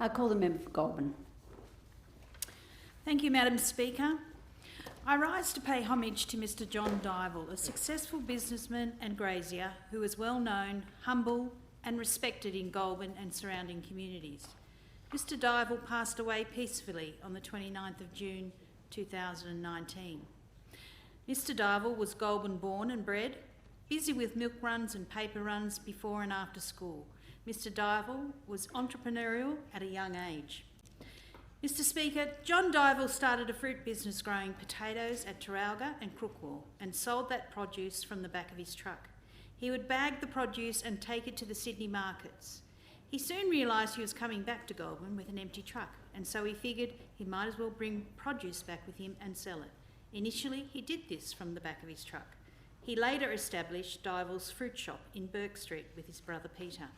I call the member for Goulburn. Thank you, Madam Speaker. I rise to pay homage to Mr John Divall, a successful businessman and grazier who is well known, humble and respected in Goulburn and surrounding communities. Mr Divall passed away peacefully on the 29th of June 2019. Mr Divall was Goulburn born and bred, busy with milk runs and paper runs before and after school. Mr Divall was entrepreneurial at a young age. Mr Speaker, John Divall started a fruit business growing potatoes at Taralga and Crookwell and sold that produce from the back of his truck. He would bag the produce and take it to the Sydney markets. He soon realised he was coming back to Goulburn with an empty truck, and so he figured he might as well bring produce back with him and sell it. Initially, he did this from the back of his truck. He later established Divall's fruit shop in Burke Street with his brother Peter.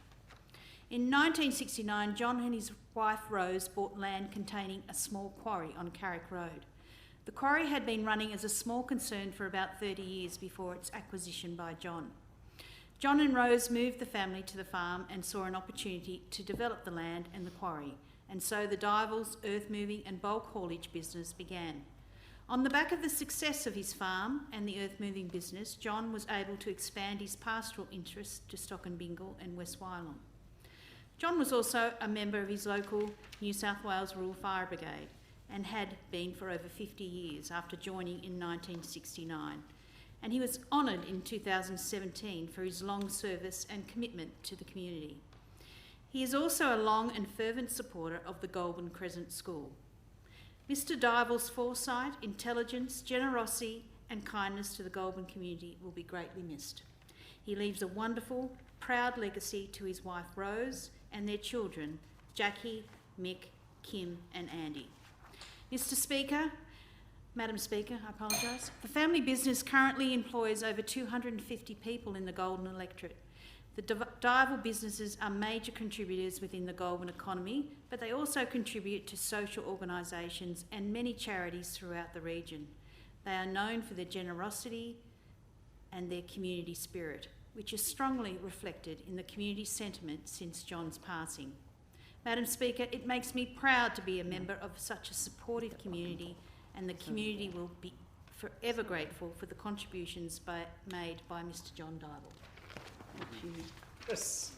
In 1969, John and his wife Rose bought land containing a small quarry on Carrick Road. The quarry had been running as a small concern for about 30 years before its acquisition by John. John and Rose moved the family to the farm and saw an opportunity to develop the land and the quarry, and so the Divall's earth moving and bulk haulage business began. On the back of the success of his farm and the earth moving business, John was able to expand his pastoral interests to Stock and Bingle and West Wyalong. John was also a member of his local New South Wales Rural Fire Brigade and had been for over 50 years after joining in 1969. And he was honoured in 2017 for his long service and commitment to the community. He is also a long and fervent supporter of the Goulburn Crescent School. Mr Divall's foresight, intelligence, generosity and kindness to the Goulburn community will be greatly missed. He leaves a wonderful, proud legacy to his wife Rose and their children, Jackie, Mick, Kim and Andy. Mr Speaker, Madam Speaker, I apologise. The family business currently employs over 250 people in the Goulburn electorate. The Divall businesses are major contributors within the Goulburn economy, but they also contribute to social organisations and many charities throughout the region. They are known for their generosity and their community spirit, which is strongly reflected in the community sentiment since John's passing. Madam Speaker, it makes me proud to be a member of such a supportive community, and the community will be forever grateful for the contributions made by Mr John Divall. Yes.